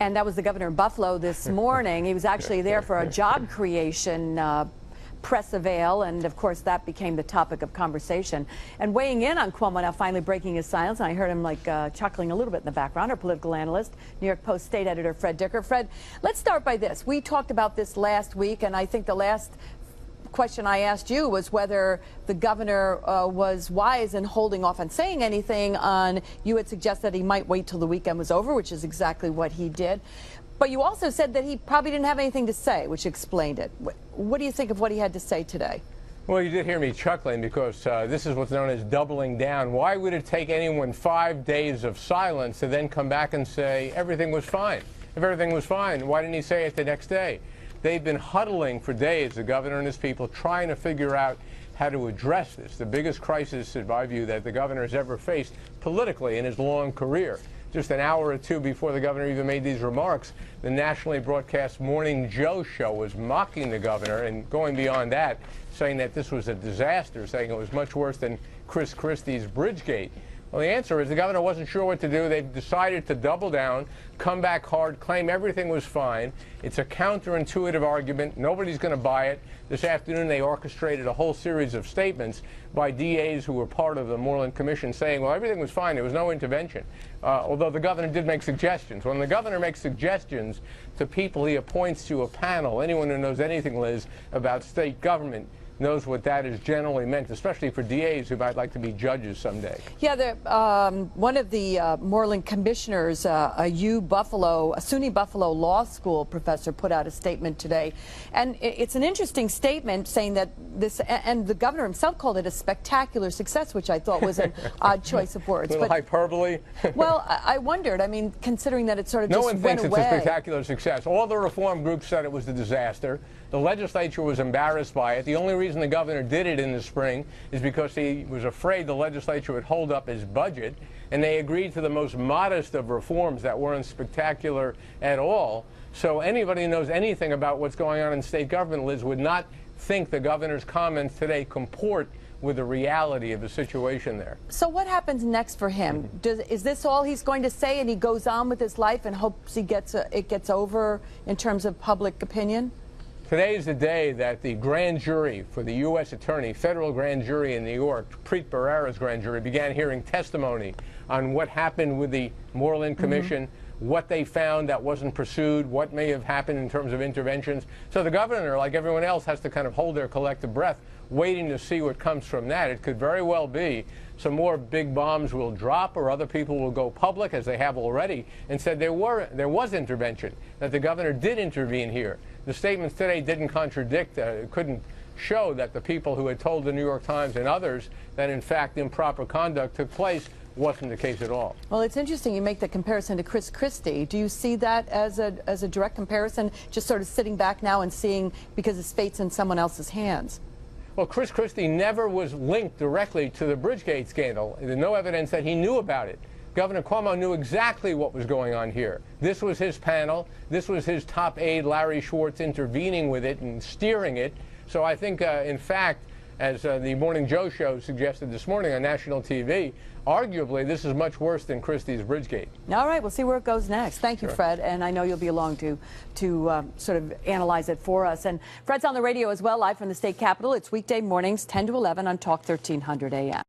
And that was the governor of Buffalo this morning. He was actually there for a job creation press avail, and of course that became the topic of conversation. And weighing in on Cuomo now, finally breaking his silence, and I heard him like chuckling a little bit in the background, our political analyst, New York Post state editor Fred Dicker. Fred, let's start by this. We talked about this last week, and I think the last question I asked you was whether the governor was wise in holding off on saying anything on, you had suggested he might wait till the weekend was over, which is exactly what he did. But you also said that he probably didn't have anything to say, which explained it. What do you think of what he had to say today? Well, you did hear me chuckling because this is what's known as doubling down. Why would it take anyone 5 days of silence to then come back and say everything was fine? If everything was fine, why didn't he say it the next day? They've been huddling for days, the governor and his people, trying to figure out how to address this, the biggest crisis, in my view, that the governor has ever faced politically in his long career. Just an hour or two before the governor even made these remarks, the nationally broadcast Morning Joe show was mocking the governor and going beyond that, saying that this was a disaster, saying it was much worse than Christie's Bridgegate. Well, the answer is the governor wasn't sure what to do. They've decided to double down, come back hard, claim everything was fine. It's a counterintuitive argument. Nobody's going to buy it. This afternoon, they orchestrated a whole series of statements by DAs who were part of the Moreland Commission saying, well, everything was fine. There was no intervention. Although the governor did make suggestions. When the governor makes suggestions to people he appoints to a panel, anyone who knows anything, Liz, about state government knows what that is generally meant, especially for DAs who might like to be judges someday. Yeah, one of the Moreland commissioners, a SUNY Buffalo Law School professor, put out a statement today. And it's an interesting statement saying that this, and the governor himself called it a spectacular success, which I thought was an odd choice of words. A little hyperbole. Well, I wondered, I mean, considering that it sort of no just one went thinks away. It's a spectacular success. All the reform groups said it was a disaster. The legislature was embarrassed by it. The only reason the governor did it in the spring is because he was afraid the legislature would hold up his budget, and they agreed to the most modest of reforms that weren't spectacular at all. So anybody who knows anything about what's going on in state government, Liz, would not think the governor's comments today comport with the reality of the situation there. So what happens next for him? Is this all he's going to say, and he goes on with his life and hopes it gets over in terms of public opinion? Today is the day that the grand jury for the U.S. attorney, federal grand jury in New York, Preet Bharara's grand jury, began hearing testimony on what happened with the Moreland Commission, what they found that wasn't pursued, what may have happened in terms of interventions. So the governor, like everyone else, has to kind of hold their collective breath, waiting to see what comes from that. It could very well be some more big bombs will drop, or other people will go public, as they have already, and said there was intervention, that the governor did intervene here. The statements today didn't contradict, couldn't show that the people who had told the New York Times and others that, in fact, improper conduct took place wasn't the case at all. Well, it's interesting you make the comparison to Christie. Do you see that as a direct comparison, just sort of sitting back now and seeing, because his fate's in someone else's hands? Well, Christie never was linked directly to the Bridgegate scandal. There's no evidence that he knew about it. Governor Cuomo knew exactly what was going on here. This was his panel. This was his top aide, Larry Schwartz, intervening with it and steering it. So I think, in fact, as the Morning Joe show suggested this morning on national TV, arguably this is much worse than Christie's Bridgegate. All right, we'll see where it goes next. Thank you, Fred, and I know you'll be along to sort of analyze it for us. And Fred's on the radio as well, live from the state capitol. It's weekday mornings, 10 to 11 on Talk 1300 AM.